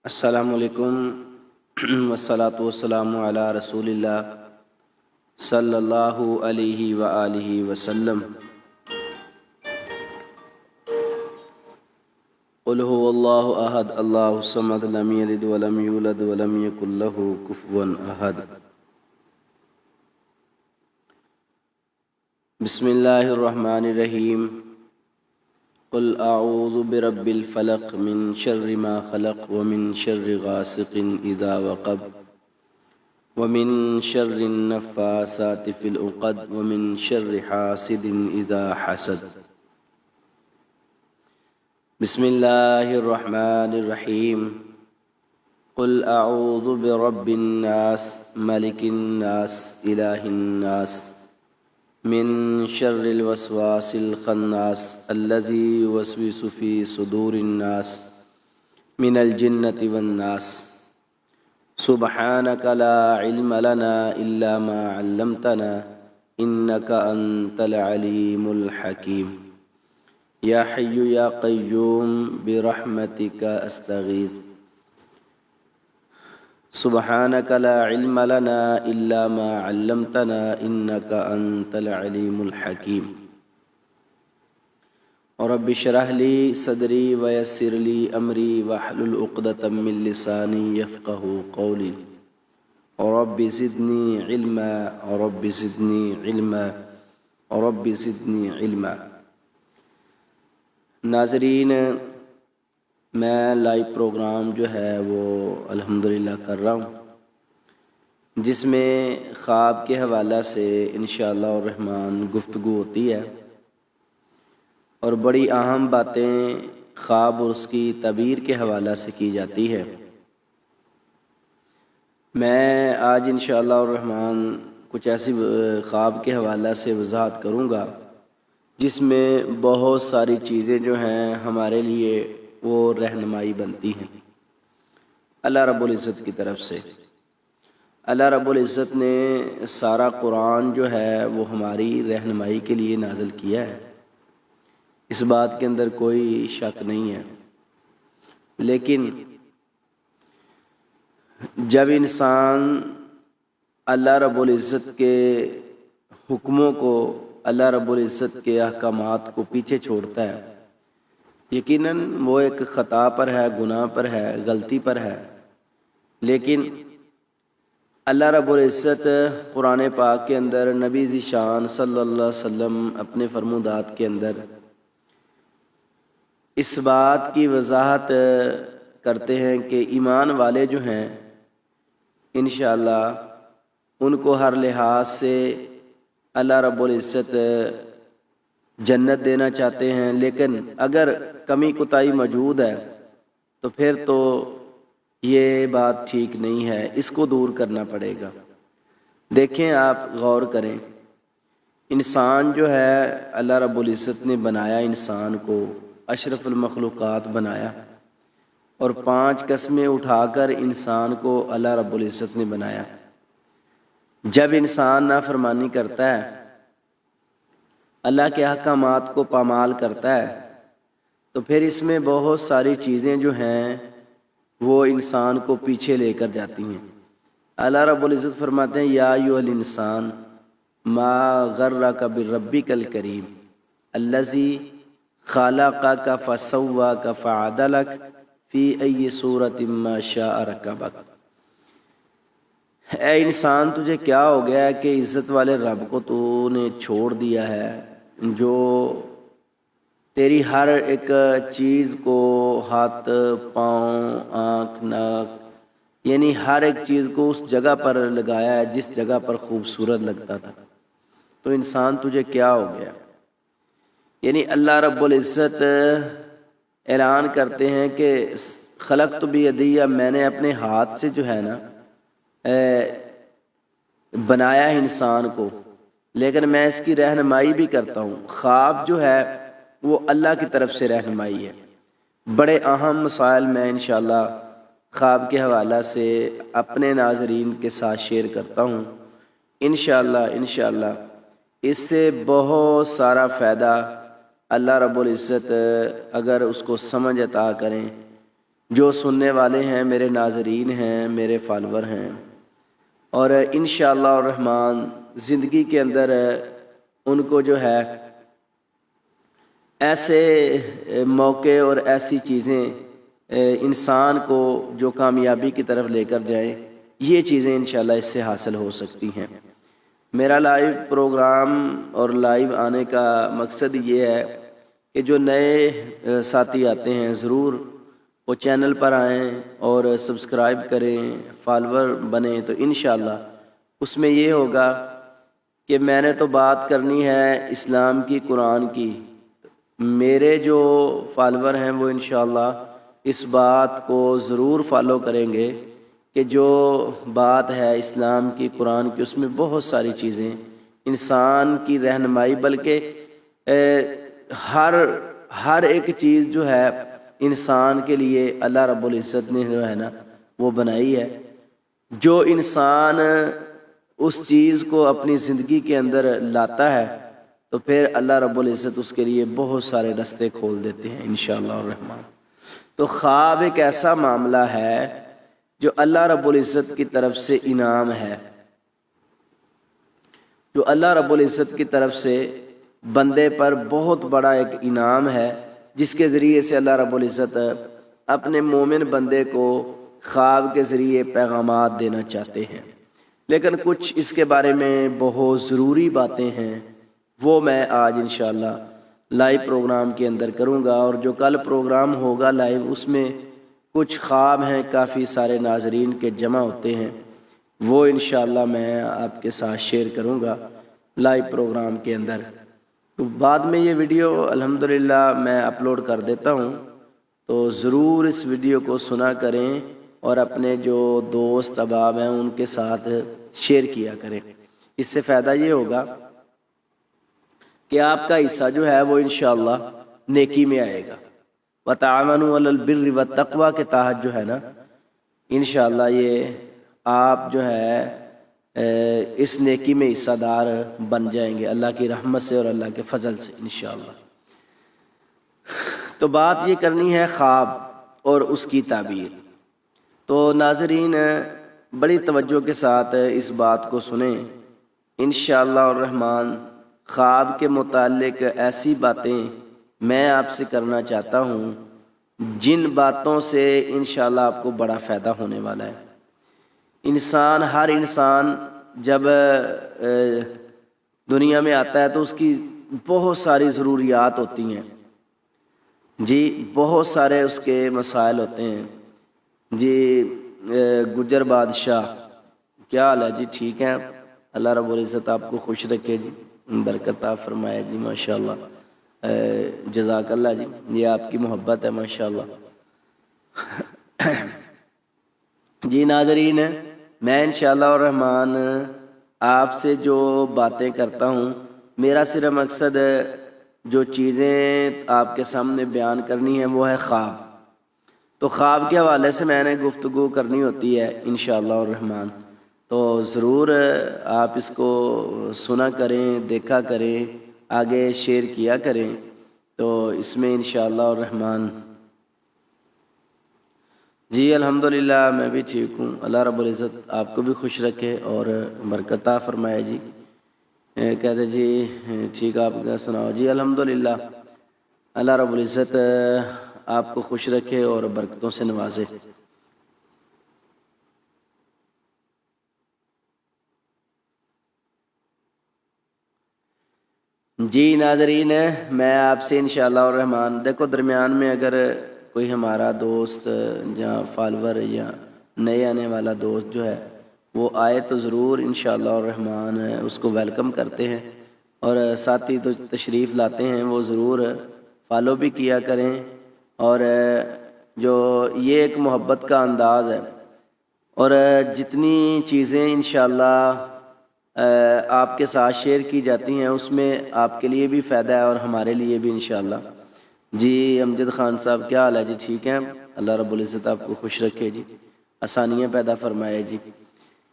السلام علیکم والصلاة والسلام علی رسول اللہ صلی اللہ علیہ وآلہ وسلم۔ قل هو اللہ احد اللہ الصمد لم یلد ولم یولد ولم یکن له کفوا احد۔ بسم اللہ الرحمن الرحیم۔ قل اعوذ برب الفلق من شر ما خلق ومن شر غاسق اذا وقب ومن شر النفاثات في العقد ومن شر حاسد اذا حسد۔ بسم اللہ الرحمن الرحیم۔ قل اعوذ برب الناس ملک الناس الہ الناس من شر الوسواس الخناس الذي يوسوس في صدور الناس من الجنة والناس۔ سبحانك لا علم لنا إلا ما علمتنا إنك أنت العليم الحكيم۔ يا حي يا قيوم برحمتك أستغيث سبحانك لا علم لنا إلا ما علمتنا إنك أنت العليم الحكيم۔ رب اشرح لي صدري ويسر لي أمري واحلل عقدة من لساني يفقهوا قولي رب زدني علما رب زدني علما رب زدني علما۔ ناظرین، میں لائیو پروگرام جو ہے وہ الحمدللہ کر رہا ہوں، جس میں خواب کے حوالہ سے انشاءاللہ الرحمن گفتگو ہوتی ہے اور بڑی اہم باتیں خواب اور اس کی تعبیر کے حوالہ سے کی جاتی ہے۔ میں آج انشاءاللہ الرحمن کچھ ایسی خواب کے حوالہ سے وضاحت کروں گا جس میں بہت ساری چیزیں جو ہیں ہمارے لیے وہ رہنمائی بنتی ہیں اللہ رب العزت کی طرف سے۔ اللہ رب العزت نے سارا قرآن جو ہے وہ ہماری رہنمائی کے لیے نازل کیا ہے، اس بات کے اندر کوئی شک نہیں ہے۔ لیکن جب انسان اللہ رب العزت کے حکموں کو، اللہ رب العزت کے احکامات کو پیچھے چھوڑتا ہے، یقیناً وہ ایک خطا پر ہے، گناہ پر ہے، غلطی پر ہے۔ لیکن اللہ رب العزت قرآن پاک کے اندر نبی ذیشان صلی اللہ علیہ وسلم اپنے فرمودات کے اندر اس بات کی وضاحت کرتے ہیں کہ ایمان والے جو ہیں انشاءاللہ ان کو ہر لحاظ سے اللہ رب العزت جنت دینا چاہتے ہیں، لیکن اگر کمی کوتاہی موجود ہے تو پھر تو یہ بات ٹھیک نہیں ہے، اس کو دور کرنا پڑے گا۔ دیکھیں، آپ غور کریں، انسان جو ہے اللہ رب العزت نے بنایا، انسان کو اشرف المخلوقات بنایا اور 5 قسمیں اٹھا کر انسان کو اللہ رب العزت نے بنایا۔ جب انسان نافرمانی کرتا ہے، اللہ کے احکامات کو پامال کرتا ہے، تو پھر اس میں بہت ساری چیزیں جو ہیں وہ انسان کو پیچھے لے کر جاتی ہیں۔ اللہ رب العزت فرماتے ہیں یا ایھا الانسان ما غرک بربک الکریم الذی خلقک فسواک فعدلک فی ای صورۃ ما شاء رکبک۔ اے انسان، تجھے کیا ہو گیا ہے کہ عزت والے رب کو تو نے چھوڑ دیا ہے، جو تیری ہر ایک چیز کو، ہاتھ، پاؤں، آنکھ، ناک، یعنی ہر ایک چیز کو اس جگہ پر لگایا ہے جس جگہ پر خوبصورت لگتا تھا، تو انسان تجھے کیا ہو گیا؟ یعنی اللہ رب العزت اعلان کرتے ہیں کہ خلقت بیدی، میں نے اپنے ہاتھ سے جو ہے نا بنایا انسان کو، لیکن میں اس کی رہنمائی بھی کرتا ہوں۔ خواب جو ہے وہ اللہ کی طرف سے رہنمائی ہے۔ بڑے اہم مسائل میں انشاءاللہ خواب کے حوالہ سے اپنے ناظرین کے ساتھ شیئر کرتا ہوں۔ انشاءاللہ اس سے بہت سارا فائدہ اللہ رب العزت اگر اس کو سمجھ عطا کریں، جو سننے والے ہیں میرے ناظرین ہیں، میرے فالور ہیں، اور انشاءاللہ الرحمن زندگی کے اندر ان کو جو ہے ایسے موقع اور ایسی چیزیں انسان کو جو کامیابی کی طرف لے کر جائیں، یہ چیزیں انشاءاللہ اس سے حاصل ہو سکتی ہیں۔ میرا لائیو پروگرام اور لائیو آنے کا مقصد یہ ہے کہ جو نئے ساتھی آتے ہیں ضرور وہ چینل پر آئیں اور سبسکرائب کریں، فالور بنیں، تو انشاءاللہ اس میں یہ ہوگا کہ میں نے تو بات کرنی ہے اسلام کی، قرآن کی، میرے جو فالور ہیں وہ انشاءاللہ اس بات کو ضرور فالو کریں گے کہ جو بات ہے اسلام کی، قرآن کی، اس میں بہت ساری چیزیں انسان کی رہنمائی، بلکہ ہر ایک چیز جو ہے انسان کے لیے اللہ رب العزت نے جو ہے نا وہ بنائی ہے۔ جو انسان اس چیز کو اپنی زندگی کے اندر لاتا ہے تو پھر اللہ رب العزت اس کے لیے بہت سارے راستے کھول دیتے ہیں انشاءاللہ الرحمن۔ تو خواب ایک ایسا معاملہ ہے جو اللہ رب العزت کی طرف سے انعام ہے، جو اللہ رب العزت کی طرف سے بندے پر بہت بڑا ایک انعام ہے، جس کے ذریعے سے اللہ رب العزت اپنے مومن بندے کو خواب کے ذریعے پیغامات دینا چاہتے ہیں۔ لیکن کچھ اس کے بارے میں بہت ضروری باتیں ہیں، وہ میں آج انشاءاللہ لائیو پروگرام کے اندر کروں گا، اور جو کل پروگرام ہوگا لائیو اس میں کچھ خواب ہیں کافی سارے ناظرین کے جمع ہوتے ہیں، وہ انشاءاللہ میں آپ کے ساتھ شیئر کروں گا لائیو پروگرام کے اندر۔ تو بعد میں یہ ویڈیو الحمدللہ میں اپلوڈ کر دیتا ہوں، تو ضرور اس ویڈیو کو سنا کریں اور اپنے جو دوست احباب ہیں ان کے ساتھ شیئر کیا کریں۔ اس سے فائدہ یہ ہوگا کہ آپ کا حصہ جو ہے وہ انشاءاللہ نیکی میں آئے گا۔ وَتَعَاوَنُوا عَلَى الْبِرِّ وَالتَّقْوَىٰ کے تحت جو ہے نا انشاءاللہ یہ آپ جو ہے اس نیکی میں حصہ دار بن جائیں گے اللہ کی رحمت سے اور اللہ کے فضل سے انشاءاللہ۔ تو بات یہ کرنی ہے خواب اور اس کی تعبیر۔ تو ناظرین بڑی توجہ کے ساتھ اس بات کو سنیں انشاءاللہ الرحمن۔ خواب کے متعلق ایسی باتیں میں آپ سے کرنا چاہتا ہوں جن باتوں سے انشاءاللہ آپ کو بڑا فائدہ ہونے والا ہے۔ ہر انسان جب دنیا میں آتا ہے تو اس کی بہت ساری ضروریات ہوتی ہیں جی، بہت سارے اس کے مسائل ہوتے ہیں جی۔ گجر بادشاہ کیا حال ہے جی؟ ٹھیک ہے، اللہ رب العزت آپ کو خوش رکھے جی، برکت عطا فرمائے جی، ماشاءاللہ، جزاک اللہ جی، یہ آپ کی محبت ہے ماشاءاللہ۔ جی ناظرین، میں انشاءاللہ الرحمن آپ سے جو باتیں کرتا ہوں، میرا صرف مقصد جو چیزیں آپ کے سامنے بیان کرنی ہے وہ ہے خواب۔ تو خواب کے حوالے سے میں نے گفتگو کرنی ہوتی ہے انشاءاللہ الرحمن، تو ضرور آپ اس کو سنا کریں، دیکھا کریں، آگے شیئر کیا کریں، تو اس میں انشاءاللہ الرحمن۔ جی الحمدللہ میں بھی ٹھیک ہوں، اللہ رب العزت آپ کو بھی خوش رکھے اور برکت عطا فرمائے جی۔ کہتے جی ٹھیک، آپ کا سناؤ جی؟ الحمدللہ، اللہ رب العزت آپ کو خوش رکھے اور برکتوں سے نوازے۔ جی ناظرین، میں آپ سے انشاءاللہ الرحمن، دیکھو درمیان میں اگر کوئی ہمارا دوست یا فالور یا نئے آنے والا دوست جو ہے وہ آئے تو ضرور انشاءاللہ الرحمن اس کو ویلکم کرتے ہیں، اور ساتھی تو تشریف لاتے ہیں وہ ضرور فالو بھی کیا کریں، اور جو یہ ایک محبت کا انداز ہے، اور جتنی چیزیں انشاءاللہ آپ کے ساتھ شیئر کی جاتی ہیں اس میں آپ کے لیے بھی فائدہ ہے اور ہمارے لیے بھی انشاءاللہ۔ جی امجد خان صاحب کیا حال ہے جی؟ ٹھیک ہیں، اللہ رب العزت آپ کو خوش رکھے جی، آسانیاں پیدا فرمائے جی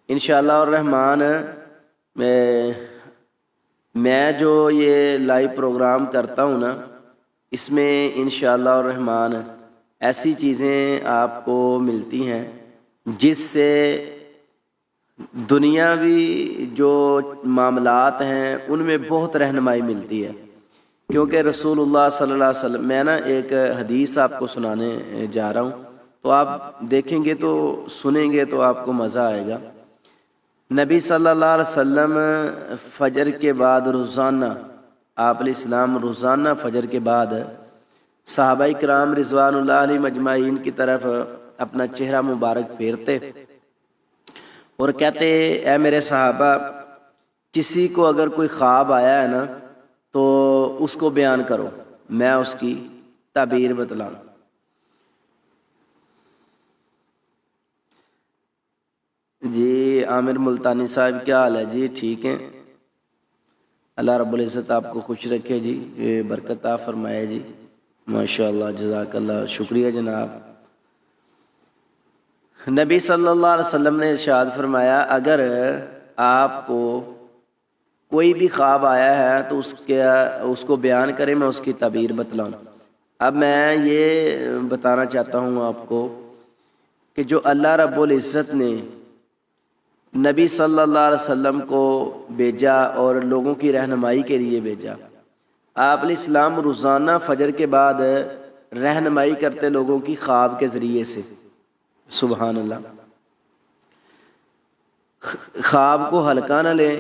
انشاءاللہ الرحمن۔ میں جو یہ لائیو پروگرام کرتا ہوں نا، اس میں انشاءاللہ الرحمن ایسی چیزیں آپ کو ملتی ہیں جس سے دنیاوی جو معاملات ہیں ان میں بہت رہنمائی ملتی ہے، کیونکہ رسول اللہ صلی اللہ علیہ وسلم، میں نا ایک حدیث آپ کو سنانے جا رہا ہوں، تو آپ دیکھیں گے تو سنیں گے تو آپ کو مزہ آئے گا۔ نبی صلی اللہ علیہ وسلم فجر کے بعد روزانہ، آپ علیہ السلام روزانہ فجر کے بعد صحابہ کرام رضوان اللہ علیہ مجمعین کی طرف اپنا چہرہ مبارک پھیرتے اور کہتے، اے میرے صحابہ، کسی کو اگر کوئی خواب آیا ہے نا تو اس کو بیان کرو، میں اس کی تعبیر بتلاؤں۔ جی عامر ملتانی صاحب، کیا حال ہے جی؟ ٹھیک ہیں، اللہ رب العزت آپ کو خوش رکھے جی، برکت عطا فرمائے جی، ماشاءاللہ، جزاک اللہ، شکریہ جناب۔ نبی صلی اللہ علیہ وسلم نے ارشاد فرمایا، اگر آپ کو کوئی بھی خواب آیا ہے تو اس کو بیان کریں، میں اس کی تعبیر بتلاؤں۔ اب میں یہ بتانا چاہتا ہوں آپ کو کہ جو اللہ رب العزت نے نبی صلی اللہ علیہ وسلم کو بھیجا اور لوگوں کی رہنمائی کے لیے بھیجا، آپ علیہ السلام روزانہ فجر کے بعد رہنمائی کرتے لوگوں کی خواب کے ذریعے سے، سبحان اللہ۔ خواب کو ہلکا نہ لیں،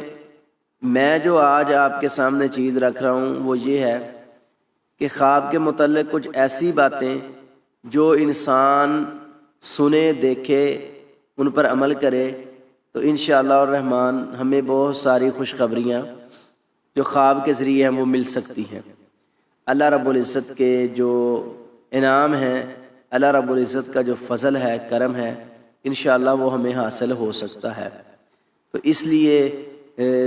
میں جو آج آپ کے سامنے چیز رکھ رہا ہوں وہ یہ ہے کہ خواب کے متعلق کچھ ایسی باتیں جو انسان سنے، دیکھے، ان پر عمل کرے تو انشاءاللہ الرحمن ہمیں بہت ساری خوشخبریاں جو خواب کے ذریعے ہیں وہ مل سکتی ہیں۔ اللہ رب العزت کے جو انعام ہیں، اللہ رب العزت کا جو فضل ہے، کرم ہے، انشاءاللہ وہ ہمیں حاصل ہو سکتا ہے۔ تو اس لیے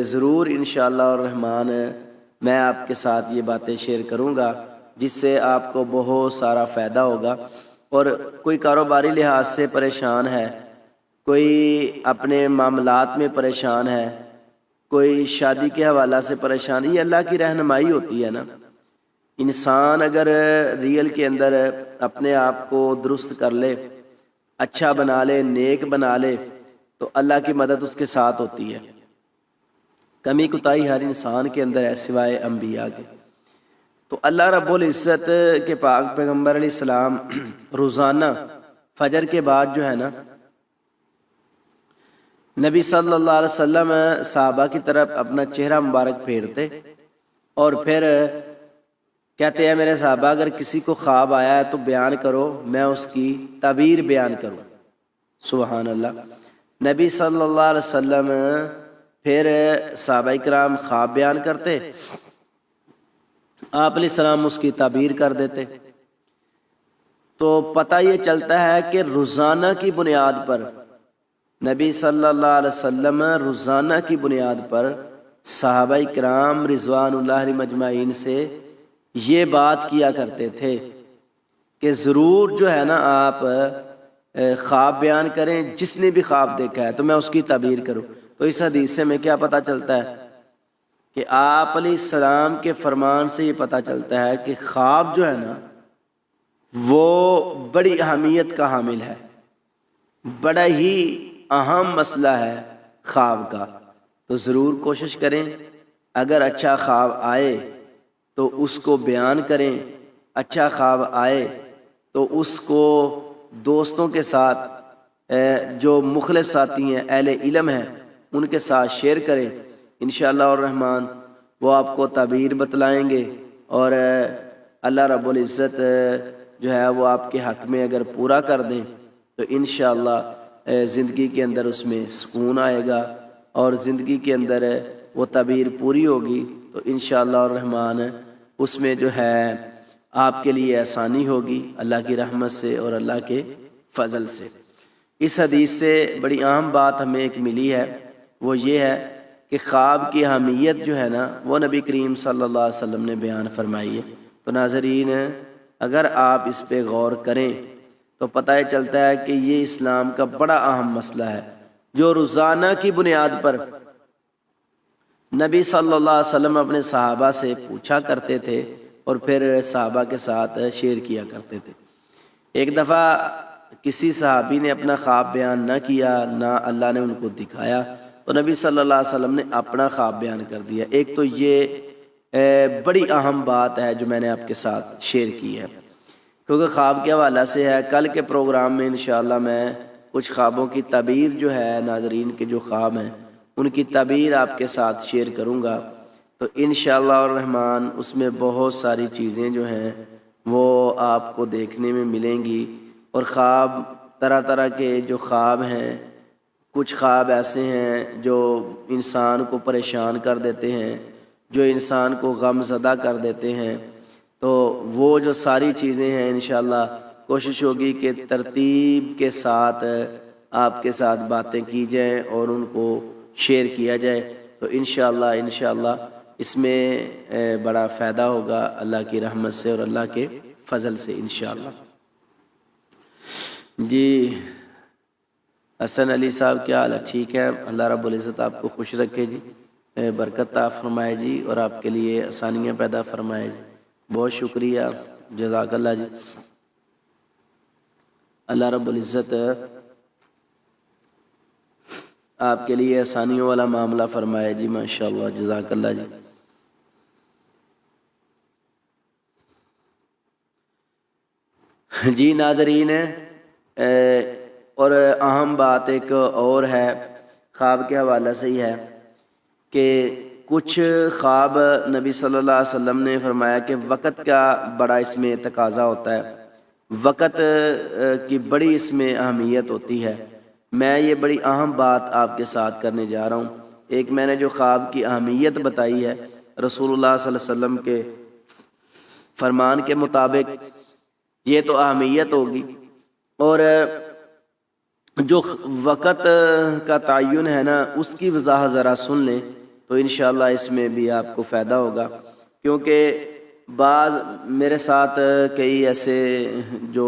ضرور انشاءاللہ الرحمن میں آپ کے ساتھ یہ باتیں شیئر کروں گا جس سے آپ کو بہت سارا فائدہ ہوگا۔ اور کوئی کاروباری لحاظ سے پریشان ہے، کوئی اپنے معاملات میں پریشان ہے، کوئی شادی کے حوالہ سے پریشان ہے، یہ اللہ کی رہنمائی ہوتی ہے نا۔ انسان اگر ریل کے اندر اپنے آپ کو درست کر لے، اچھا بنا لے، نیک بنا لے، تو اللہ کی مدد اس کے ساتھ ہوتی ہے۔ کمی کوتاہی ہر انسان کے اندر ہے سوائے انبیاء کے۔ تو اللہ رب العزت کے پاک پیغمبر علیہ السلام روزانہ فجر کے بعد جو ہے نا، نبی صلی اللہ علیہ وسلم صحابہ کی طرف اپنا چہرہ مبارک پھیرتے اور پھر کہتے ہیں، میرے صحابہ، اگر کسی کو خواب آیا ہے تو بیان کرو، میں اس کی تعبیر بیان کروں۔ سبحان اللہ۔ نبی صلی اللہ علیہ وسلم پھر صحابہ کرام خواب بیان کرتے، آپ علیہ السلام اس کی تعبیر کر دیتے۔ تو پتہ یہ چلتا ہے کہ روزانہ کی بنیاد پر نبی صلی اللہ علیہ وسلم روزانہ کی بنیاد پر صحابہ کرام رضوان اللہ علیہ مجمعین سے یہ بات کیا کرتے تھے کہ ضرور جو ہے نا آپ خواب بیان کریں، جس نے بھی خواب دیکھا ہے تو میں اس کی تعبیر کروں۔ تو اس حدیث سے ہمیں کیا پتہ چلتا ہے کہ آپ علیہ السلام کے فرمان سے یہ پتہ چلتا ہے کہ خواب جو ہے نا وہ بڑی اہمیت کا حامل ہے، بڑا ہی اہم مسئلہ ہے خواب کا۔ تو ضرور کوشش کریں، اگر اچھا خواب آئے تو اس کو بیان کریں، اچھا خواب آئے تو اس کو دوستوں کے ساتھ، جو مخلص ساتھی ہیں، اہل علم ہیں، ان کے ساتھ شیئر کریں۔ انشاءاللہ الرحمن وہ آپ کو تعبیر بتلائیں گے اور اللہ رب العزت جو ہے وہ آپ کے حق میں اگر پورا کر دیں تو انشاءاللہ زندگی کے اندر اس میں سکون آئے گا اور زندگی کے اندر وہ تعبیر پوری ہوگی تو انشاءاللہ الرحمن اس میں جو ہے آپ کے لیے آسانی ہوگی اللہ کی رحمت سے اور اللہ کے فضل سے۔ اس حدیث سے بڑی اہم بات ہمیں ایک ملی ہے، وہ یہ ہے کہ خواب کی اہمیت جو ہے نا وہ نبی کریم صلی اللہ علیہ وسلم نے بیان فرمائی ہے۔ تو ناظرین، اگر آپ اس پہ غور کریں تو پتہ چلتا ہے کہ یہ اسلام کا بڑا اہم مسئلہ ہے جو روزانہ کی بنیاد پر نبی صلی اللہ علیہ وسلم اپنے صحابہ سے پوچھا کرتے تھے اور پھر صحابہ کے ساتھ شیئر کیا کرتے تھے۔ ایک دفعہ کسی صحابی نے اپنا خواب بیان نہ کیا، نہ اللہ نے ان کو دکھایا، تو نبی صلی اللہ علیہ وسلم نے اپنا خواب بیان کر دیا۔ ایک تو یہ بڑی اہم بات ہے جو میں نے آپ کے ساتھ شیئر کی ہے، کیونکہ خواب کے حوالہ سے ہے۔ کل کے پروگرام میں انشاءاللہ میں کچھ خوابوں کی تعبیر جو ہے، ناظرین کے جو خواب ہیں ان کی تعبیر آپ کے ساتھ شیئر کروں گا، تو انشاءاللہ الرحمن اس میں بہت ساری چیزیں جو ہیں وہ آپ کو دیکھنے میں ملیں گی۔ اور خواب طرح طرح کے جو خواب ہیں، کچھ خواب ایسے ہیں جو انسان کو پریشان کر دیتے ہیں، جو انسان کو غم زدہ کر دیتے ہیں، تو وہ جو ساری چیزیں ہیں انشاءاللہ کوشش ہوگی کہ ترتیب کے ساتھ آپ کے ساتھ باتیں کی جائیں اور ان کو شیئر کیا جائے، تو انشاءاللہ اس میں بڑا فائدہ ہوگا اللہ کی رحمت سے اور اللہ کے فضل سے انشاءاللہ۔ جی حسن علی صاحب کیا حال ہے؟ ٹھیک ہے، اللہ رب العزت آپ کو خوش رکھے جی، برکت عطا فرمائے جی، اور آپ کے لیے آسانیاں پیدا فرمائے جی۔ بہت شکریہ، جزاک اللہ جی۔ اللہ رب العزت آپ کے لیے آسانیوں والا معاملہ فرمائے جی، ماشاءاللہ، جزاک اللہ جی۔ جی ناظرین، اور اہم بات ایک اور ہے خواب کے حوالے سے ہی ہے کہ کچھ خواب نبی صلی اللہ علیہ وسلم نے فرمایا کہ وقت کا بڑا اس میں تقاضا ہوتا ہے، وقت کی بڑی اس میں اہمیت ہوتی ہے۔ میں یہ بڑی اہم بات آپ کے ساتھ کرنے جا رہا ہوں۔ ایک میں نے جو خواب کی اہمیت بتائی ہے رسول اللہ صلی اللہ علیہ وسلم کے فرمان کے مطابق، یہ تو اہمیت ہوگی، اور جو وقت کا تعین ہے نا اس کی وضاحت ذرا سن لیں تو انشاءاللہ اس میں بھی آپ کو فائدہ ہوگا، کیونکہ بعض میرے ساتھ کئی ایسے جو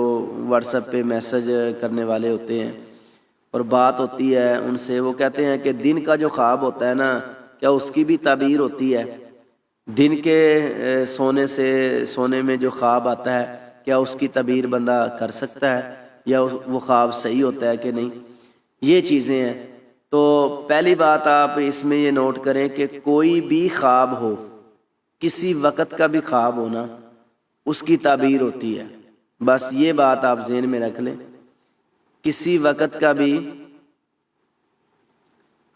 واٹس ایپ پہ میسج کرنے والے ہوتے ہیں اور بات ہوتی ہے ان سے، وہ کہتے ہیں کہ دن کا جو خواب ہوتا ہے نا کیا اس کی بھی تعبیر ہوتی ہے؟ دن کے سونے میں جو خواب آتا ہے کیا اس کی تعبیر بندہ کر سکتا ہے، یا وہ خواب صحیح ہوتا ہے کہ نہیں؟ یہ چیزیں ہیں۔ تو پہلی بات آپ اس میں یہ نوٹ کریں کہ کوئی بھی خواب ہو، کسی وقت کا بھی خواب ہونا، اس کی تعبیر ہوتی ہے، بس یہ بات آپ ذہن میں رکھ لیں۔ کسی وقت کا بھی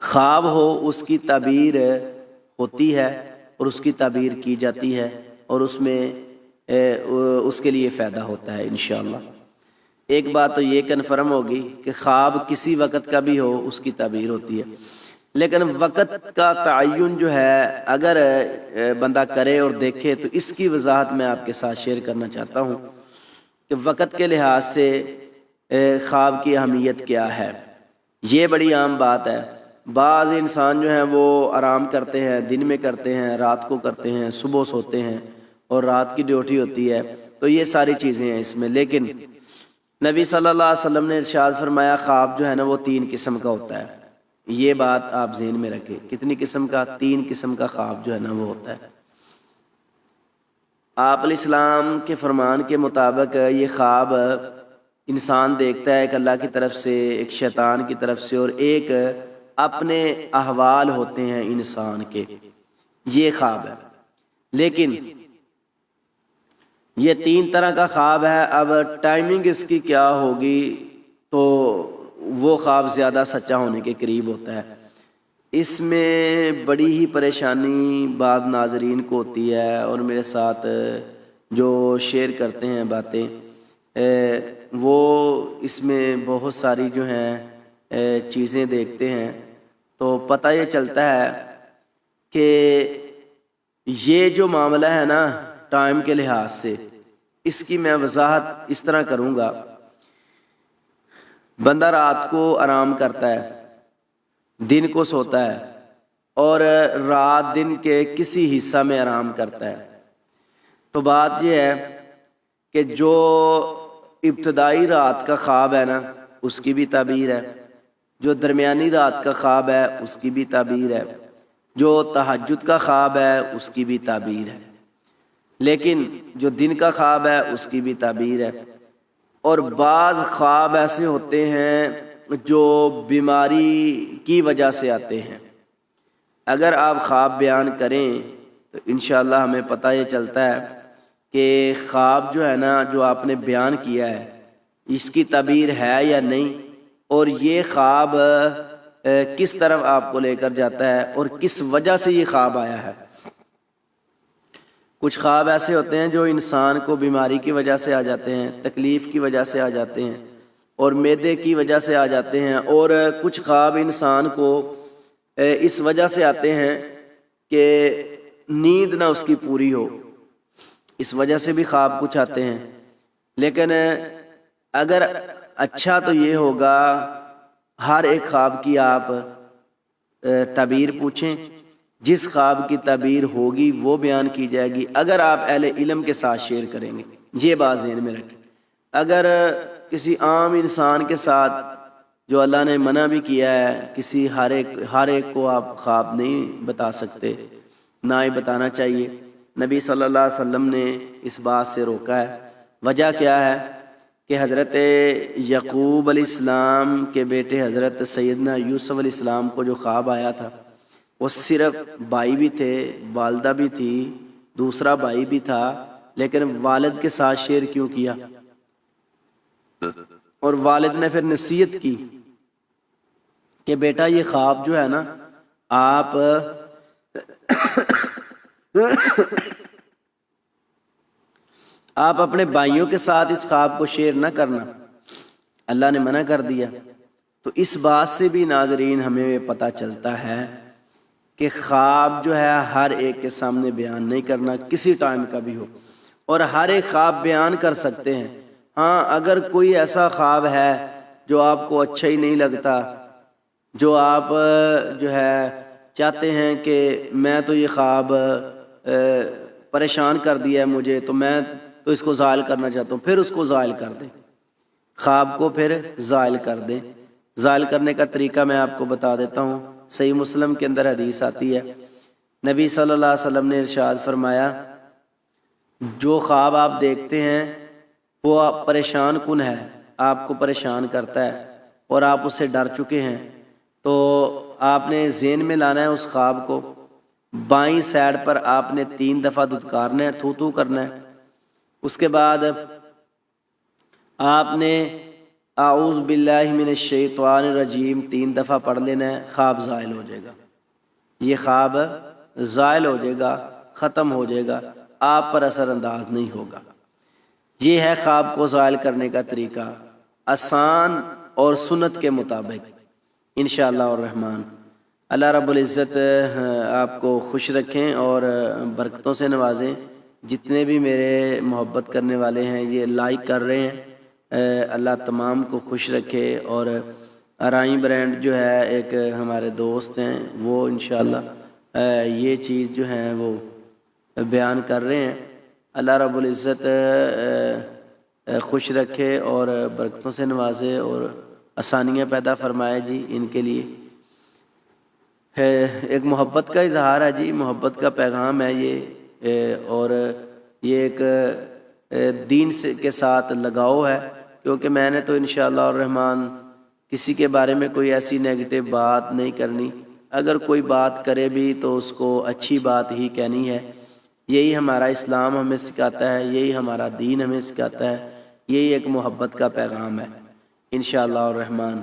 خواب ہو اس کی تعبیر ہوتی ہے اور اس کی تعبیر کی جاتی ہے، اور اس میں اس کے لیے فائدہ ہوتا ہے انشاءاللہ۔ ایک بات تو یہ کنفرم ہوگی کہ خواب کسی وقت کا بھی ہو اس کی تعبیر ہوتی ہے، لیکن وقت کا تعین جو ہے اگر بندہ کرے اور دیکھے تو اس کی وضاحت میں آپ کے ساتھ شیئر کرنا چاہتا ہوں کہ وقت کے لحاظ سے خواب کی اہمیت کیا ہے۔ یہ بڑی عام بات ہے۔ بعض انسان جو ہیں وہ آرام کرتے ہیں، دن میں کرتے ہیں، رات کو کرتے ہیں، صبح سوتے ہیں اور رات کی ڈیوٹی ہوتی ہے، تو یہ ساری چیزیں ہیں اس میں۔ لیکن نبی صلی اللہ علیہ وسلم نے ارشاد فرمایا خواب جو ہے نا وہ 3 قسم کا ہوتا ہے۔ یہ بات آپ ذہن میں رکھیں، کتنی قسم کا؟ 3 قسم کا خواب جو ہے نا وہ ہوتا ہے۔ آپ علیہ السلام کے فرمان کے مطابق یہ خواب انسان دیکھتا ہے، ایک اللہ کی طرف سے، ایک شیطان کی طرف سے، اور ایک اپنے احوال ہوتے ہیں انسان کے، یہ خواب ہے۔ لیکن یہ 3 طرح کا خواب ہے۔ اب ٹائمنگ اس کی کیا ہوگی تو وہ خواب زیادہ سچا ہونے کے قریب ہوتا ہے۔ اس میں بڑی ہی پریشانی بعض ناظرین کو ہوتی ہے، اور میرے ساتھ جو شیئر کرتے ہیں باتیں وہ اس میں بہت ساری جو ہیں چیزیں دیکھتے ہیں، تو پتہ یہ چلتا ہے کہ یہ جو معاملہ ہے نا ٹائم کے لحاظ سے، اس کی میں وضاحت اس طرح کروں گا۔ بندہ رات کو آرام کرتا ہے، دن کو سوتا ہے، اور رات دن کے کسی حصہ میں آرام کرتا ہے، تو بات یہ ہے کہ جو ابتدائی رات کا خواب ہے نا اس کی بھی تعبیر ہے، جو درمیانی رات کا خواب ہے اس کی بھی تعبیر ہے، جو تہجد کا خواب ہے اس کی بھی تعبیر ہے، لیکن جو دن کا خواب ہے اس کی بھی تعبیر ہے۔ اور بعض خواب ایسے ہوتے ہیں جو بیماری کی وجہ سے آتے ہیں۔ اگر آپ خواب بیان کریں تو انشاءاللہ ہمیں پتہ یہ چلتا ہے کہ خواب جو ہے نا جو آپ نے بیان کیا ہے اس کی تعبیر ہے یا نہیں، اور یہ خواب کس طرف آپ کو لے کر جاتا ہے اور کس وجہ سے یہ خواب آیا ہے۔ کچھ خواب ایسے ہوتے ہیں جو انسان کو بیماری کی وجہ سے آ جاتے ہیں، تکلیف کی وجہ سے آ جاتے ہیں اور معدے کی وجہ سے آ جاتے ہیں، اور کچھ خواب انسان کو اس وجہ سے آتے ہیں کہ نیند نہ اس کی پوری ہو، اس وجہ سے بھی خواب کچھ آتے ہیں۔ لیکن اگر اچھا تو یہ ہوگا ہر ایک خواب کی آپ تعبیر پوچھیں، جس خواب کی تعبیر ہوگی وہ بیان کی جائے گی، اگر آپ اہل علم کے ساتھ شیئر کریں گے۔ یہ بات ذہن میں رکھیں، اگر کسی عام انسان کے ساتھ جو اللہ نے منع بھی کیا ہے، کسی ہر ایک کو آپ خواب نہیں بتا سکتے، نہ ہی بتانا چاہیے۔ نبی صلی اللہ علیہ وسلم نے اس بات سے روکا ہے۔ وجہ کیا ہے کہ حضرت یعقوب علیہ السلام کے بیٹے حضرت سیدنا یوسف علیہ السلام کو جو خواب آیا تھا، وہ صرف بھائی بھی تھے، والدہ بھی تھی، دوسرا بھائی بھی تھا، لیکن والد کے ساتھ شیئر کیوں کیا؟ اور والد نے پھر نصیحت کی کہ بیٹا یہ خواب جو ہے نا آپ اپنے بھائیوں کے ساتھ اس خواب کو شیئر نہ کرنا، اللہ نے منع کر دیا۔ تو اس بات سے بھی ناظرین ہمیں پتہ چلتا ہے کہ خواب جو ہے ہر ایک کے سامنے بیان نہیں کرنا، کسی ٹائم کا بھی ہو، اور ہر ایک خواب بیان کر سکتے ہیں۔ ہاں اگر کوئی ایسا خواب ہے جو آپ کو اچھا ہی نہیں لگتا، جو آپ جو ہے چاہتے ہیں کہ میں تو یہ خواب پریشان کر دیا ہے مجھے، تو میں تو اس کو زائل کرنا چاہتا ہوں، پھر اس کو زائل کر دیں، خواب کو پھر زائل کر دیں۔ زائل کرنے کا طریقہ میں آپ کو بتا دیتا ہوں۔ صحیح مسلم کے اندر حدیث آتی ہے، نبی صلی اللہ علیہ وسلم نے ارشاد فرمایا جو خواب آپ دیکھتے ہیں وہ پریشان کن ہے، آپ کو پریشان کرتا ہے اور آپ اس سے ڈر چکے ہیں، تو آپ نے ذہن میں لانا ہے اس خواب کو، بائیں سائڈ پر آپ نے 3 دفعہ دھتکارنا ہے، تھو تھو کرنا ہے۔ اس کے بعد آپ نے اعوذ باللہ من الشیطان الرجیم 3 دفعہ پڑھ لینا ہے، خواب زائل ہو جائے گا، یہ خواب زائل ہو جائے گا، ختم ہو جائے گا، آپ پر اثر انداز نہیں ہوگا۔ یہ ہے خواب کو زائل کرنے کا طریقہ، آسان اور سنت کے مطابق انشاءاللہ الرحمن۔ اللہ رب العزت آپ کو خوش رکھیں اور برکتوں سے نوازیں۔ جتنے بھی میرے محبت کرنے والے ہیں یہ لائک کر رہے ہیں، اللہ تمام کو خوش رکھے۔ اور ارائیں برینڈ جو ہے ایک ہمارے دوست ہیں، وہ انشاءاللہ یہ چیز جو ہے وہ بیان کر رہے ہیں۔ اللہ رب العزت خوش رکھے اور برکتوں سے نوازے اور آسانیاں پیدا فرمائے جی ان کے لیے۔ ایک محبت کا اظہار ہے جی، محبت کا پیغام ہے یہ، اور یہ ایک دین سے کے ساتھ لگاؤ ہے، کیونکہ میں نے تو انشاءاللہ الرحمن کسی کے بارے میں کوئی ایسی نیگیٹو بات نہیں کرنی، اگر کوئی بات کرے بھی تو اس کو اچھی بات ہی کہنی ہے۔ یہی ہمارا اسلام ہمیں سکھاتا ہے، یہی ہمارا دین ہمیں سکھاتا ہے، یہی ایک محبت کا پیغام ہے انشاءاللہ الرحمن۔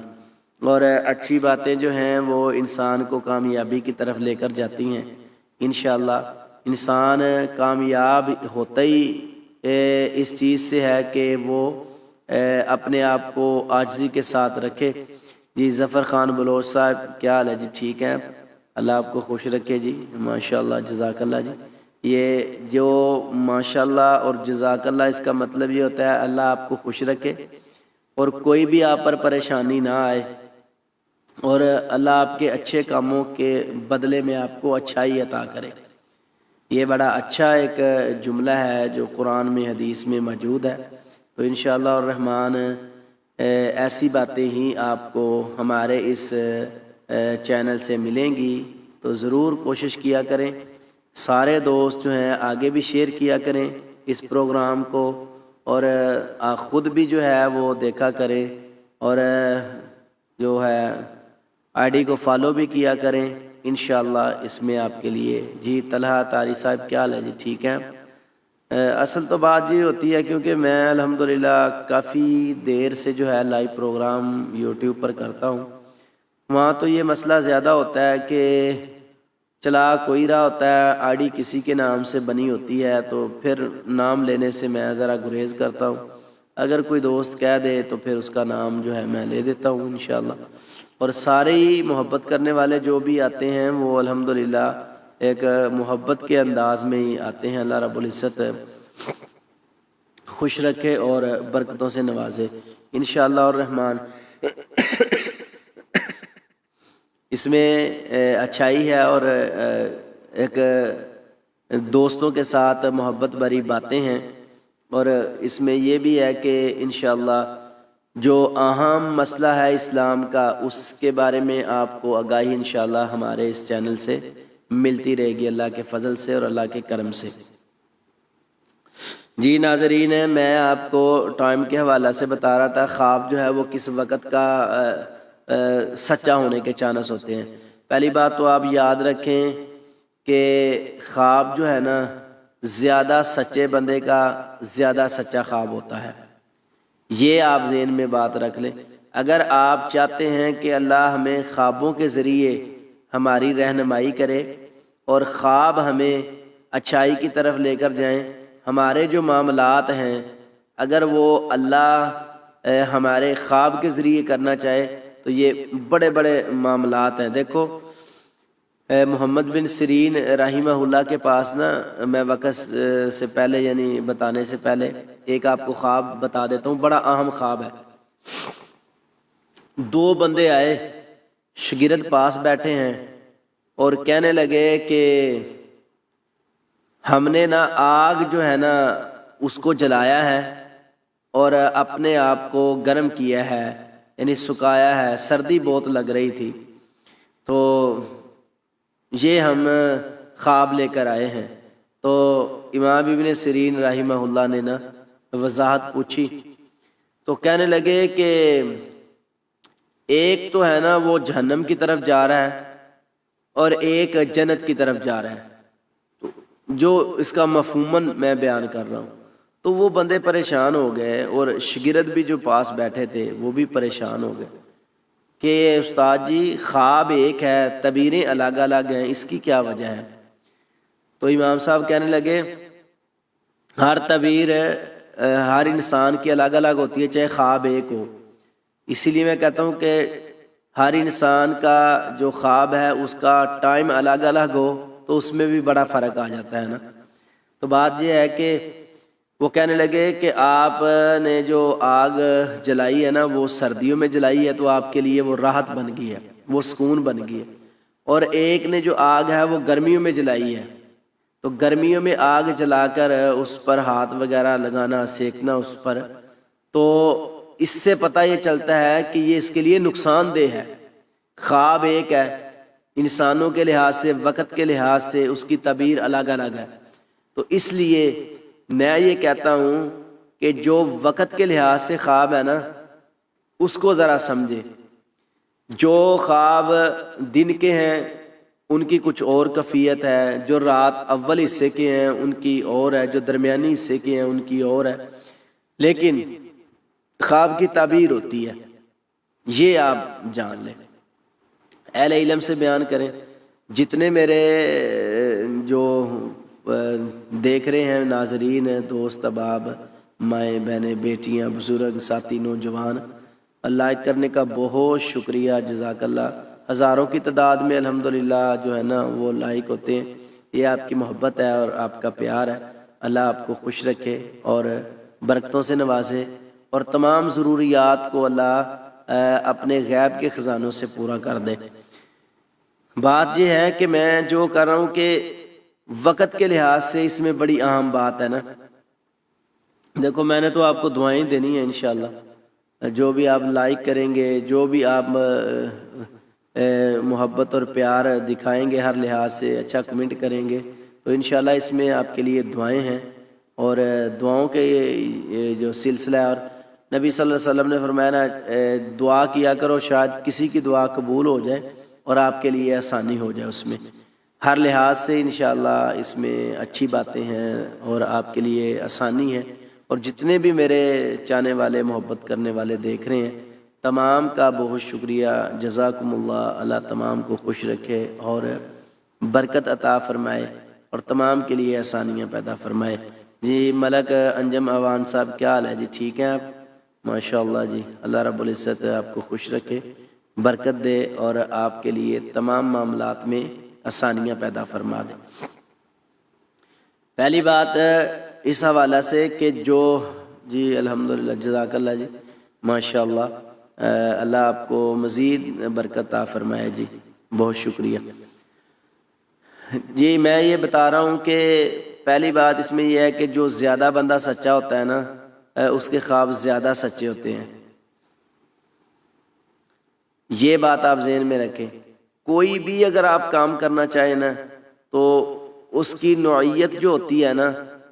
اور اچھی باتیں جو ہیں وہ انسان کو کامیابی کی طرف لے کر جاتی ہیں انشاءاللہ۔ انسان کامیاب ہوتا ہی اس چیز سے ہے کہ وہ اپنے آپ کو عاجزی کے ساتھ رکھے۔ جی ظفر خان بلوچ صاحب کیا حال ہے جی؟ ٹھیک ہے، اللہ آپ کو خوش رکھے جی، ماشاءاللہ جزاک اللہ جی۔ یہ جو ماشاءاللہ اور جزاک اللہ اس کا مطلب یہ ہوتا ہے اللہ آپ کو خوش رکھے اور کوئی بھی آپ پر پریشانی نہ آئے، اور اللہ آپ کے اچھے کاموں کے بدلے میں آپ کو اچھائی عطا کرے۔ یہ بڑا اچھا ایک جملہ ہے جو قرآن میں حدیث میں موجود ہے۔ تو انشاءاللہ الرحمن ایسی باتیں ہی آپ کو ہمارے اس چینل سے ملیں گی، تو ضرور کوشش کیا کریں، سارے دوست جو ہیں آگے بھی شیئر کیا کریں اس پروگرام کو، اور خود بھی جو ہے وہ دیکھا کریں اور جو ہے آئی ڈی کو فالو بھی کیا کریں انشاءاللہ اس میں آپ کے لیے۔ جی طلحہ طاری صاحب کیا حال ہے؟ جی ٹھیک ہے۔ اصل تو بات یہ ہوتی ہے کیونکہ میں الحمدللہ کافی دیر سے جو ہے لائیو پروگرام یوٹیوب پر کرتا ہوں، وہاں تو یہ مسئلہ زیادہ ہوتا ہے کہ چلا کوئی رہا ہوتا ہے، آئی ڈی کسی کے نام سے بنی ہوتی ہے تو پھر نام لینے سے میں ذرا گریز کرتا ہوں، اگر کوئی دوست کہہ دے تو پھر اس کا نام جو ہے میں لے دیتا ہوں انشاءاللہ۔ اور سارے ہی محبت کرنے والے جو بھی آتے ہیں وہ الحمدللہ ایک محبت کے انداز میں ہی آتے ہیں۔ اللہ رب العزت خوش رکھے اور برکتوں سے نوازے انشاءاللہ الرحمن۔ اس میں اچھائی ہے اور ایک دوستوں کے ساتھ محبت بھری باتیں ہیں، اور اس میں یہ بھی ہے کہ انشاءاللہ جو اہم مسئلہ ہے اسلام کا اس کے بارے میں آپ کو آگاہی انشاءاللہ ہمارے اس چینل سے ملتی رہے گی اللہ کے فضل سے اور اللہ کے کرم سے۔ جی ناظرین، میں آپ کو ٹائم کے حوالہ سے بتا رہا تھا خواب جو ہے وہ کس وقت کا سچا ہونے کے چانس ہوتے ہیں۔ پہلی بات تو آپ یاد رکھیں کہ خواب جو ہے نا زیادہ سچے بندے کا زیادہ سچا خواب ہوتا ہے، یہ آپ ذہن میں بات رکھ لیں۔ اگر آپ چاہتے ہیں کہ اللہ ہمیں خوابوں کے ذریعے ہماری رہنمائی کرے اور خواب ہمیں اچھائی کی طرف لے کر جائیں، ہمارے جو معاملات ہیں اگر وہ اللہ ہمارے خواب کے ذریعے کرنا چاہے تو یہ بڑے بڑے معاملات ہیں۔ دیکھو محمد بن سیرین رحمہ اللہ کے پاس نا، میں وقت سے پہلے یعنی بتانے سے پہلے ایک آپ کو خواب بتا دیتا ہوں، بڑا اہم خواب ہے۔ دو بندے آئے، شاگرد پاس بیٹھے ہیں اور کہنے لگے کہ ہم نے نا آگ جو ہے نا اس کو جلایا ہے اور اپنے آپ کو گرم کیا ہے، یعنی سکایا ہے، سردی بہت لگ رہی تھی، تو یہ ہم خواب لے کر آئے ہیں۔ تو امام ابن سیرین رحمہ اللہ نے نا وضاحت پوچھی تو کہنے لگے کہ ایک تو ہے نا وہ جہنم کی طرف جا رہا ہے اور ایک جنت کی طرف جا رہا ہے، تو جو اس کا مفہوماً میں بیان کر رہا ہوں۔ تو وہ بندے پریشان ہو گئے اور شاگرد بھی جو پاس بیٹھے تھے وہ بھی پریشان ہو گئے کہ استاد جی خواب ایک ہے، تعبیریں الگ الگ ہیں، اس کی کیا وجہ ہے؟ تو امام صاحب کہنے لگے ہر تعبیر ہر انسان کی الگ الگ ہوتی ہے، چاہے خواب ایک ہو۔ اسی لیے میں کہتا ہوں کہ ہر انسان کا جو خواب ہے اس کا ٹائم الگ الگ ہو تو اس میں بھی بڑا فرق آ جاتا ہے نا۔ تو بات یہ ہے کہ وہ کہنے لگے کہ آپ نے جو آگ جلائی ہے نا وہ سردیوں میں جلائی ہے تو آپ کے لیے وہ راحت بن گئی ہے، وہ سکون بن گئی ہے، اور ایک نے جو آگ ہے وہ گرمیوں میں جلائی ہے، تو گرمیوں میں آگ جلا کر اس پر ہاتھ وغیرہ لگانا، سیکنا اس پر، تو اس سے پتہ یہ چلتا ہے کہ یہ اس کے لیے نقصان دہ ہے۔ خواب ایک ہے، انسانوں کے لحاظ سے، وقت کے لحاظ سے اس کی تعبیر الگ الگ ہے، تو اس لیے میں یہ کہتا ہوں کہ جو وقت کے لحاظ سے خواب ہے نا اس کو ذرا سمجھے۔ جو خواب دن کے ہیں ان کی کچھ اور کیفیت ہے، جو رات اول حصے کے ہیں ان کی اور ہے، جو درمیانی حصے کے ہیں ان کی اور ہے، لیکن خواب کی تعبیر ہوتی ہے، یہ آپ جان لیں۔ اہل علم سے بیان کریں، جتنے میرے جو دیکھ رہے ہیں ناظرین، دوست احباب، مائیں بہنیں، بیٹیاں، بزرگ ساتھی، نوجوان، لائک کرنے کا بہت شکریہ، جزاک اللہ۔ ہزاروں کی تعداد میں الحمدللہ جو ہے نا وہ لائک ہوتے ہیں، یہ آپ کی محبت ہے اور آپ کا پیار ہے۔ اللہ آپ کو خوش رکھے اور برکتوں سے نوازے اور تمام ضروریات کو اللہ اپنے غیب کے خزانوں سے پورا کر دے۔ بات یہ ہے کہ میں جو کر رہا ہوں کہ وقت کے لحاظ سے اس میں بڑی اہم بات ہے نا۔ دیکھو میں نے تو آپ کو دعائیں دینی ہیں انشاءاللہ، جو بھی آپ لائک کریں گے، جو بھی آپ محبت اور پیار دکھائیں گے، ہر لحاظ سے اچھا کمنٹ کریں گے، تو انشاءاللہ اس میں آپ کے لیے دعائیں ہیں اور دعاؤں کے یہ جو سلسلہ ہے، اور نبی صلی اللہ علیہ وسلم نے فرمایا نا دعا کیا کرو، شاید کسی کی دعا قبول ہو جائے اور آپ کے لیے آسانی ہو جائے۔ اس میں ہر لحاظ سے انشاءاللہ اس میں اچھی باتیں ہیں اور آپ کے لیے آسانی ہے۔ اور جتنے بھی میرے چاہنے والے، محبت کرنے والے دیکھ رہے ہیں، تمام کا بہت شکریہ، جزاکم اللہ۔ اللہ تمام کو خوش رکھے اور برکت عطا فرمائے اور تمام کے لیے آسانیاں پیدا فرمائے۔ جی ملک انجم اوان صاحب، کیا حال ہے جی؟ ٹھیک ہیں آپ؟ ماشاءاللہ جی، اللہ رب العزت آپ کو خوش رکھے، برکت دے اور آپ کے لیے تمام معاملات میں آسانیاں پیدا فرما دے۔ پہلی بات اس حوالہ سے کہ جو جی الحمدللہ، جزاک اللہ جی، ماشاءاللہ، اللہ آپ کو مزید برکت عطا فرمائے جی، بہت شکریہ جی۔ میں یہ بتا رہا ہوں کہ پہلی بات اس میں یہ ہے کہ جو زیادہ بندہ سچا ہوتا ہے نا، اس کے خواب زیادہ سچے ہوتے ہیں۔ یہ بات آپ ذہن میں رکھیں۔ کوئی بھی اگر آپ کام کرنا چاہیں نا، تو اس کی نوعیت جو ہوتی ہے نا،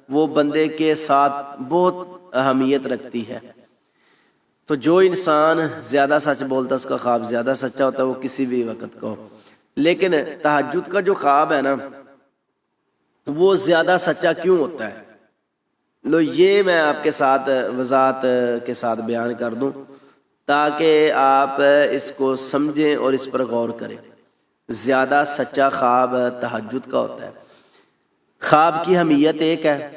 وہ بندے کے ساتھ بہت اہمیت رکھتی ہے۔ تو جو انسان زیادہ سچ بولتا ہے اس کا خواب زیادہ سچا ہوتا ہے، وہ کسی بھی وقت کا ہو۔ لیکن تہجد کا جو خواب ہے نا، وہ زیادہ سچا کیوں ہوتا ہے؟ لو یہ میں آپ کے ساتھ وضاحت کے ساتھ بیان کر دوں تاکہ آپ اس کو سمجھیں اور اس پر غور کریں۔ زیادہ سچا خواب تہجد کا ہوتا ہے۔ خواب کی اہمیت ایک ہے،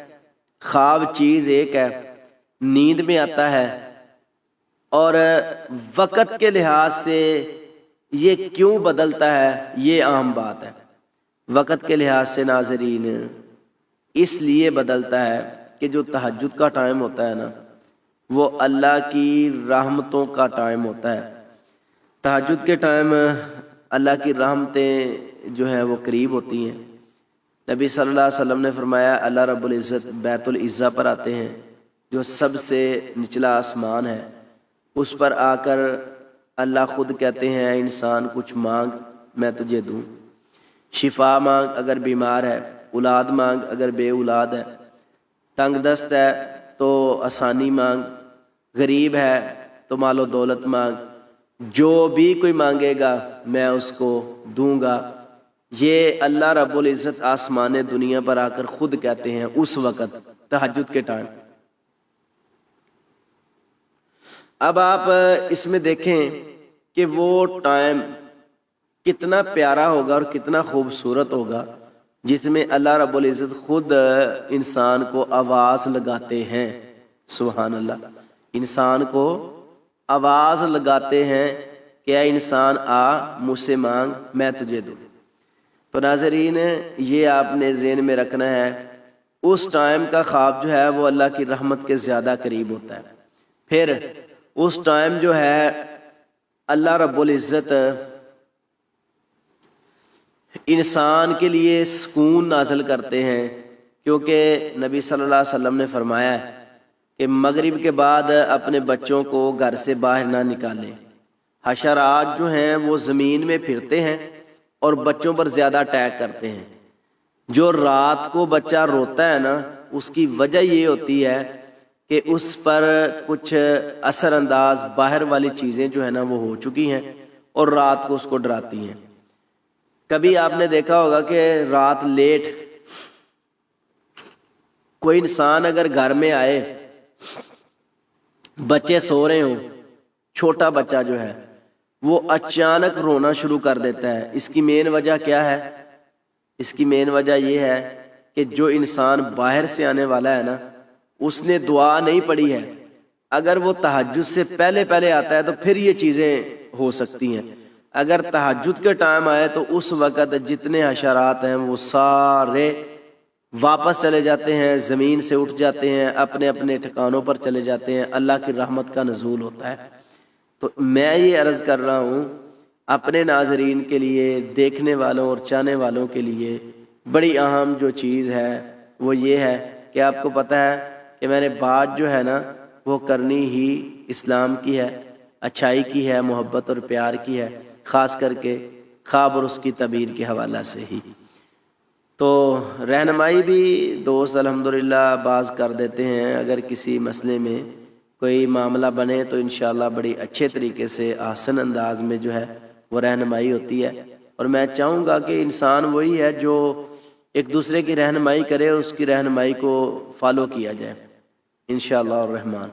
خواب چیز ایک ہے، نیند میں آتا ہے، اور وقت کے لحاظ سے یہ کیوں بدلتا ہے، یہ اہم بات ہے۔ وقت کے لحاظ سے ناظرین اس لیے بدلتا ہے کہ جو تہجد کا ٹائم ہوتا ہے نا، وہ اللہ کی رحمتوں کا ٹائم ہوتا ہے۔ تہجد کے ٹائم اللہ کی رحمتیں جو ہیں وہ قریب ہوتی ہیں۔ نبی صلی اللہ علیہ وسلم نے فرمایا اللہ رب العزت بیت العزہ پر آتے ہیں، جو سب سے نچلا آسمان ہے، اس پر آ کر اللہ خود کہتے ہیں انسان کچھ مانگ میں تجھے دوں، شفا مانگ اگر بیمار ہے، اولاد مانگ اگر بے اولاد ہے، تنگ دست ہے تو آسانی مانگ، غریب ہے تو مال و دولت مانگ، جو بھی کوئی مانگے گا میں اس کو دوں گا۔ یہ اللہ رب العزت آسمان دنیا پر آ کر خود کہتے ہیں اس وقت تہجد کے ٹائم۔ اب آپ اس میں دیکھیں کہ وہ ٹائم کتنا پیارا ہوگا اور کتنا خوبصورت ہوگا، جس میں اللہ رب العزت خود انسان کو آواز لگاتے ہیں۔ سبحان اللہ، انسان کو آواز لگاتے ہیں کہ اے انسان آ مجھ سے مانگ میں تجھے دوں۔ تو ناظرین یہ آپ نے ذہن میں رکھنا ہے، اس ٹائم کا خواب جو ہے وہ اللہ کی رحمت کے زیادہ قریب ہوتا ہے۔ پھر اس ٹائم جو ہے اللہ رب العزت انسان کے لیے سکون نازل کرتے ہیں، کیونکہ نبی صلی اللہ علیہ وسلم نے فرمایا ہے کہ مغرب کے بعد اپنے بچوں کو گھر سے باہر نہ نکالیں۔ حشرات جو ہیں وہ زمین میں پھرتے ہیں اور بچوں پر زیادہ اٹیک کرتے ہیں۔ جو رات کو بچہ روتا ہے نا، اس کی وجہ یہ ہوتی ہے کہ اس پر کچھ اثر انداز باہر والی چیزیں جو ہے نا وہ ہو چکی ہیں اور رات کو اس کو ڈراتی ہیں۔ کبھی آپ نے دیکھا ہوگا کہ رات لیٹ کوئی انسان اگر گھر میں آئے، بچے سو رہے ہوں، چھوٹا بچہ جو ہے وہ اچانک رونا شروع کر دیتا ہے، اس کی مین وجہ کیا ہے؟ اس کی مین وجہ یہ ہے کہ جو انسان باہر سے آنے والا ہے نا، اس نے دعا نہیں پڑھی ہے۔ اگر وہ تہجد سے پہلے آتا ہے تو پھر یہ چیزیں ہو سکتی ہیں۔ اگر تہجد کے ٹائم آئے تو اس وقت جتنے حشرات ہیں وہ سارے واپس چلے جاتے ہیں، زمین سے اٹھ جاتے ہیں، اپنے اپنے ٹھکانوں پر چلے جاتے ہیں، اللہ کی رحمت کا نزول ہوتا ہے۔ تو میں یہ عرض کر رہا ہوں اپنے ناظرین کے لیے، دیکھنے والوں اور چاہنے والوں کے لیے بڑی اہم جو چیز ہے وہ یہ ہے کہ آپ کو پتہ ہے کہ میں نے بات جو ہے نا وہ کرنی ہی اسلام کی ہے، اچھائی کی ہے، محبت اور پیار کی ہے، خاص کر کے خواب اور اس کی تعبیر کے حوالہ سے ہی۔ تو رہنمائی بھی دوست الحمدللہ بعض کر دیتے ہیں. اگر کسی مسئلے میں کوئی معاملہ بنے تو انشاءاللہ بڑی اچھے طریقے سے آسن انداز میں جو ہے وہ رہنمائی ہوتی ہے. اور میں چاہوں گا کہ انسان وہی ہے جو ایک دوسرے کی رہنمائی کرے، اس کی رہنمائی کو فالو کیا جائے انشاءاللہ الرحمن.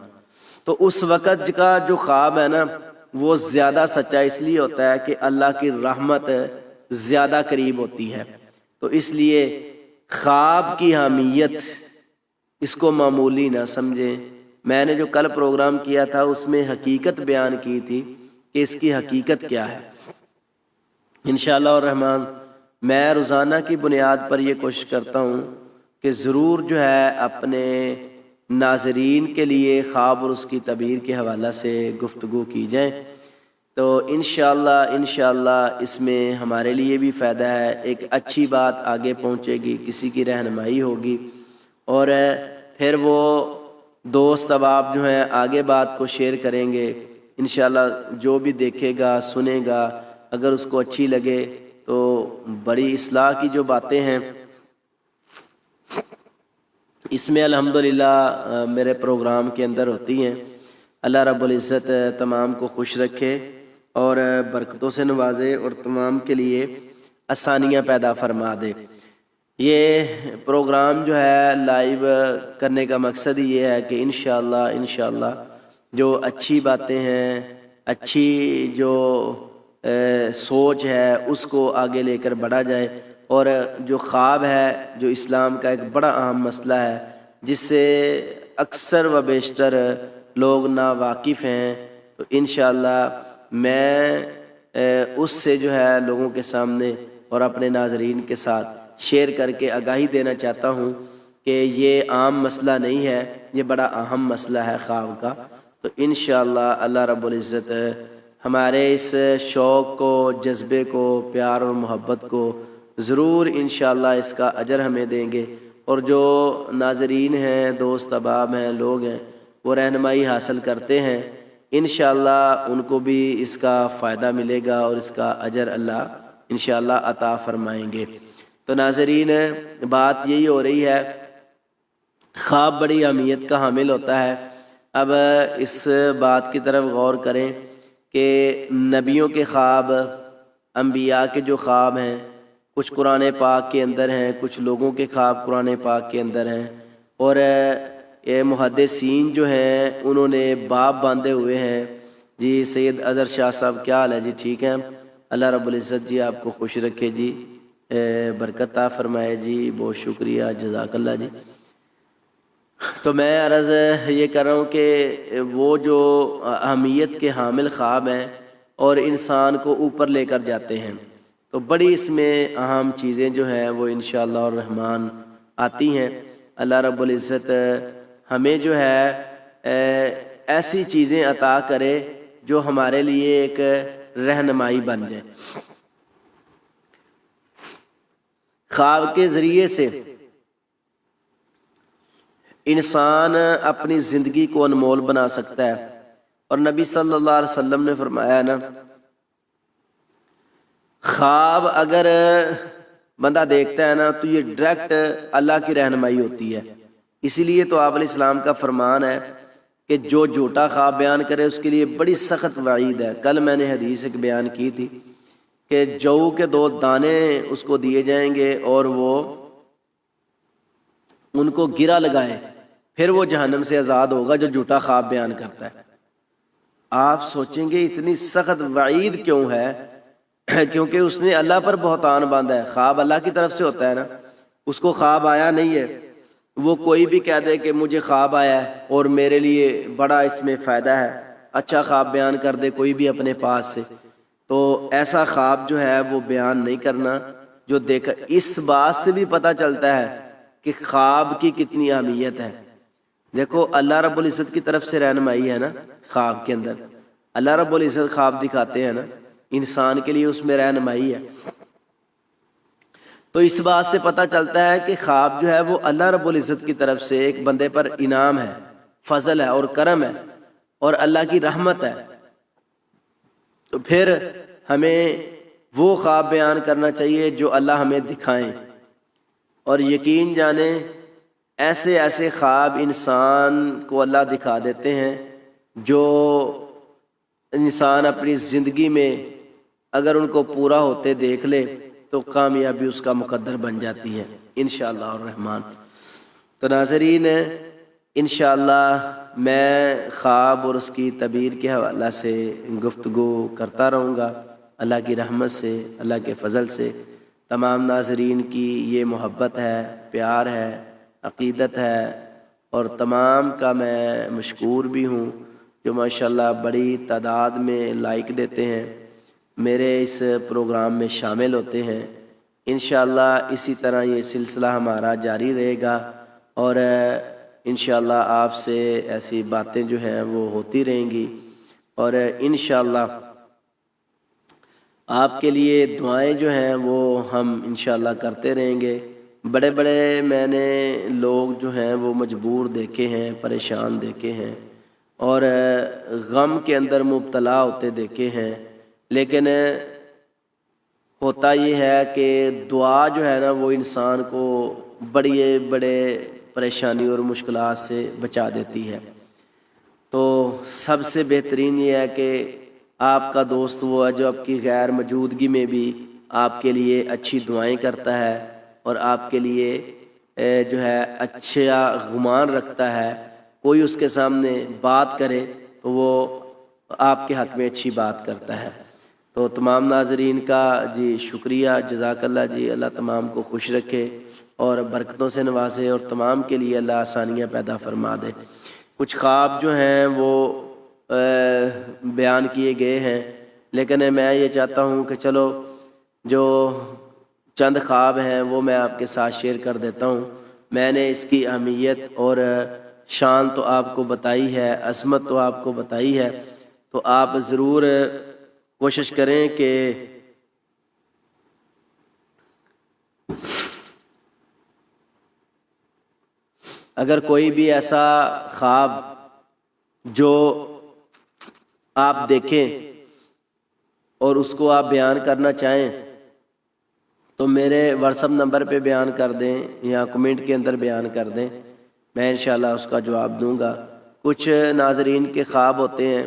تو اس وقت کا جو خواب ہے نا وہ زیادہ سچا اس لیے ہوتا ہے کہ اللہ کی رحمت زیادہ قریب ہوتی ہے. تو اس لیے خواب کی اہمیت اس کو معمولی نہ سمجھیں. میں نے جو کل پروگرام کیا تھا اس میں حقیقت بیان کی تھی کہ اس کی حقیقت کیا ہے. انشاءاللہ الرحمن میں روزانہ کی بنیاد پر یہ کوشش کرتا ہوں کہ ضرور جو ہے اپنے ناظرین کے لیے خواب اور اس کی تعبیر کے حوالہ سے گفتگو کی جائیں. تو انشاءاللہ اس میں ہمارے لیے بھی فائدہ ہے. ایک اچھی بات آگے پہنچے گی، کسی کی رہنمائی ہوگی، اور پھر وہ دوست احباب جو ہیں آگے بات کو شیئر کریں گے. انشاءاللہ جو بھی دیکھے گا سنے گا اگر اس کو اچھی لگے تو بڑی اصلاح کی جو باتیں ہیں اس میں الحمدللہ میرے پروگرام کے اندر ہوتی ہیں. اللہ رب العزت تمام کو خوش رکھے اور برکتوں سے نوازے اور تمام کے لیے آسانیاں پیدا فرما دے. یہ پروگرام جو ہے لائیو کرنے کا مقصد ہی یہ ہے کہ انشاءاللہ جو اچھی باتیں ہیں، اچھی جو سوچ ہے اس کو آگے لے کر بڑھا جائے. اور جو خواب ہے جو اسلام کا ایک بڑا اہم مسئلہ ہے جس سے اکثر و بیشتر لوگ ناواقف ہیں، تو انشاءاللہ میں اس سے جو ہے لوگوں کے سامنے اور اپنے ناظرین کے ساتھ شیئر کر کے آگاہی دینا چاہتا ہوں کہ یہ عام مسئلہ نہیں ہے، یہ بڑا اہم مسئلہ ہے خواب کا. تو انشاءاللہ اللہ رب العزت ہمارے اس شوق کو، جذبے کو، پیار اور محبت کو ضرور انشاءاللہ اس کا اجر ہمیں دیں گے. اور جو ناظرین ہیں، دوست احباب ہیں، لوگ ہیں، وہ رہنمائی حاصل کرتے ہیں، انشاءاللہ ان کو بھی اس کا فائدہ ملے گا اور اس کا اجر اللہ انشاءاللہ عطا فرمائیں گے. تو ناظرین بات یہی ہو رہی ہے، خواب بڑی اہمیت کا حامل ہوتا ہے. اب اس بات کی طرف غور کریں کہ نبیوں کے خواب، انبیاء کے جو خواب ہیں کچھ قرآن پاک کے اندر ہیں، کچھ لوگوں کے خواب قرآن پاک کے اندر ہیں، اور یہ محدثین جو ہیں انہوں نے باب باندھے ہوئے ہیں. جی سید اظہر شاہ صاحب کیا حال ہے جی؟ ٹھیک ہیں؟ اللہ رب العزت جی آپ کو خوش رکھے جی، برکت عطا فرمائے جی. بہت شکریہ، جزاک اللہ جی. تو میں عرض یہ کر رہا ہوں کہ وہ جو اہمیت کے حامل خواب ہیں اور انسان کو اوپر لے کر جاتے ہیں، تو بڑی اس میں اہم چیزیں جو ہیں وہ انشاءاللہ الرحمن آتی ہیں. اللہ رب العزت ہمیں جو ہے ایسی چیزیں عطا کرے جو ہمارے لیے ایک رہنمائی بن جائے. خواب کے ذریعے سے انسان اپنی زندگی کو انمول بنا سکتا ہے. اور نبی صلی اللہ علیہ وسلم نے فرمایا نا، خواب اگر بندہ دیکھتا ہے نا تو یہ ڈائریکٹ اللہ کی رہنمائی ہوتی ہے. اسی لیے تو آپ علیہ السلام کا فرمان ہے کہ جو جھوٹا خواب بیان کرے اس کے لیے بڑی سخت وعید ہے. کل میں نے حدیث ایک بیان کی تھی کہ جو کے 2 دانے اس کو دیے جائیں گے اور وہ ان کو گرا لگائے، پھر وہ جہنم سے آزاد ہوگا جو جھوٹا خواب بیان کرتا ہے. آپ سوچیں گے اتنی سخت وعید کیوں ہے؟ کیونکہ اس نے اللہ پر بہتان باندھا ہے. خواب اللہ کی طرف سے ہوتا ہے نا، اس کو خواب آیا نہیں ہے. وہ کوئی بھی کہہ دے کہ مجھے خواب آیا ہے اور میرے لیے بڑا اس میں فائدہ ہے، اچھا خواب بیان کر دے کوئی بھی اپنے پاس سے، تو ایسا خواب جو ہے وہ بیان نہیں کرنا. جو دیکھ اس بات سے بھی پتہ چلتا ہے کہ خواب کی کتنی اہمیت ہے. دیکھو اللہ رب العزت کی طرف سے رہنمائی ہے نا خواب کے اندر. اللہ رب العزت خواب دکھاتے ہیں نا، انسان کے لیے اس میں رہنمائی ہے. تو اس بات سے پتہ چلتا ہے کہ خواب جو ہے وہ اللہ رب العزت کی طرف سے ایک بندے پر انعام ہے، فضل ہے اور کرم ہے اور اللہ کی رحمت ہے. تو پھر ہمیں وہ خواب بیان کرنا چاہیے جو اللہ ہمیں دکھائیں. اور یقین جانیں ایسے ایسے خواب انسان کو اللہ دکھا دیتے ہیں جو انسان اپنی زندگی میں اگر ان کو پورا ہوتے دیکھ لے تو کامیابی اس کا مقدر بن جاتی ہے انشاءاللہ الرحمن۔ تو ناظرین انشاءاللہ میں خواب اور اس کی تعبیر کے حوالہ سے گفتگو کرتا رہوں گا، اللہ کی رحمت سے، اللہ کے فضل سے۔ تمام ناظرین کی یہ محبت ہے، پیار ہے، عقیدت ہے، اور تمام کا میں مشکور بھی ہوں جو ماشاءاللہ بڑی تعداد میں لائک دیتے ہیں، میرے اس پروگرام میں شامل ہوتے ہیں۔ انشاءاللہ اسی طرح یہ سلسلہ ہمارا جاری رہے گا، اور انشاءاللہ آپ سے ایسی باتیں جو ہیں وہ ہوتی رہیں گی، اور انشاءاللہ آپ کے لیے دعائیں جو ہیں وہ ہم انشاءاللہ کرتے رہیں گے۔ بڑے بڑے میں نے لوگ جو ہیں وہ مجبور دیکھے ہیں، پریشان دیکھے ہیں، اور غم کے اندر مبتلا ہوتے دیکھے ہیں، لیکن ہوتا یہ ہے کہ دعا جو ہے نا وہ انسان کو بڑے بڑے پریشانی اور مشکلات سے بچا دیتی ہے۔ تو سب سے بہترین یہ ہے کہ آپ کا دوست وہ ہے جو آپ کی غیر موجودگی میں بھی آپ کے لیے اچھی دعائیں کرتا ہے اور آپ کے لیے جو ہے اچھا گمان رکھتا ہے۔ کوئی اس کے سامنے بات کرے تو وہ آپ کے حق میں اچھی بات کرتا ہے۔ تو تمام ناظرین کا جی شکریہ، جزاک اللہ جی، اللہ تمام کو خوش رکھے اور برکتوں سے نوازے، اور تمام کے لیے اللہ آسانیاں پیدا فرما دے۔ کچھ خواب جو ہیں وہ بیان کیے گئے ہیں، لیکن میں یہ چاہتا ہوں کہ چلو جو چند خواب ہیں وہ میں آپ کے ساتھ شیئر کر دیتا ہوں۔ میں نے اس کی اہمیت اور شان تو آپ کو بتائی ہے، عظمت تو آپ کو بتائی ہے، تو آپ ضرور کوشش کریں کہ اگر کوئی بھی ایسا خواب جو آپ دیکھیں اور اس کو آپ بیان کرنا چاہیں تو میرے واٹس ایپ نمبر پہ بیان کر دیں یا کمنٹ کے اندر بیان کر دیں، میں انشاءاللہ اس کا جواب دوں گا۔ کچھ ناظرین کے خواب ہوتے ہیں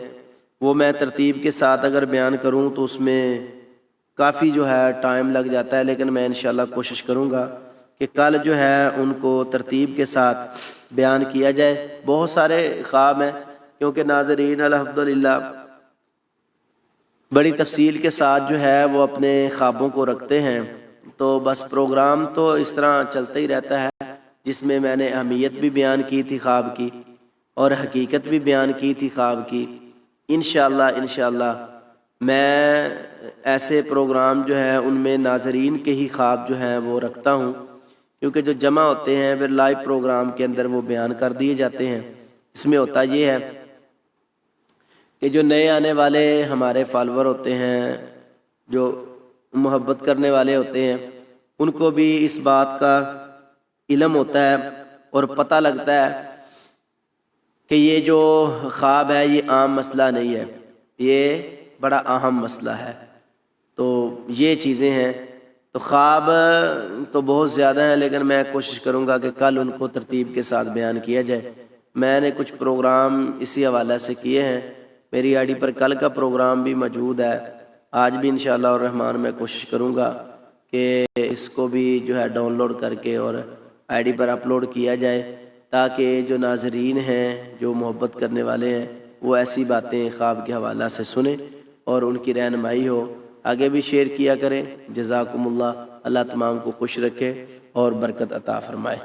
وہ میں ترتیب کے ساتھ اگر بیان کروں تو اس میں کافی جو ہے ٹائم لگ جاتا ہے، لیکن میں انشاءاللہ کوشش کروں گا کہ کل جو ہے ان کو ترتیب کے ساتھ بیان کیا جائے۔ بہت سارے خواب ہیں کیونکہ ناظرین الحمدللہ بڑی تفصیل کے ساتھ جو ہے وہ اپنے خوابوں کو رکھتے ہیں، تو بس پروگرام تو اس طرح چلتا ہی رہتا ہے جس میں میں نے اہمیت بھی بیان کی تھی خواب کی اور حقیقت بھی بیان کی تھی خواب کی۔ انشاءاللہ میں ایسے پروگرام جو ہیں ان میں ناظرین کے ہی خواب جو ہیں وہ رکھتا ہوں، کیونکہ جو جمع ہوتے ہیں پھر لائیو پروگرام کے اندر وہ بیان کر دیے جاتے ہیں۔ اس میں ہوتا یہ ہے کہ جو نئے آنے والے ہمارے فالوور ہوتے ہیں، جو محبت کرنے والے ہوتے ہیں، ان کو بھی اس بات کا علم ہوتا ہے اور پتہ لگتا ہے کہ یہ جو خواب ہے یہ عام مسئلہ نہیں ہے، یہ بڑا اہم مسئلہ ہے۔ تو یہ چیزیں ہیں، تو خواب تو بہت زیادہ ہیں، لیکن میں کوشش کروں گا کہ کل ان کو ترتیب کے ساتھ بیان کیا جائے۔ میں نے کچھ پروگرام اسی حوالے سے کیے ہیں، میری آئی ڈی پر کل کا پروگرام بھی موجود ہے، آج بھی انشاءاللہ الرحمن میں کوشش کروں گا کہ اس کو بھی جو ہے ڈاؤن لوڈ کر کے اور آئی ڈی پر اپلوڈ کیا جائے، تاکہ جو ناظرین ہیں، جو محبت کرنے والے ہیں، وہ ایسی باتیں خواب کے حوالہ سے سنیں اور ان کی رہنمائی ہو۔ آگے بھی شیئر کیا کریں۔ جزاکم اللہ، اللہ تمام کو خوش رکھے اور برکت عطا فرمائے۔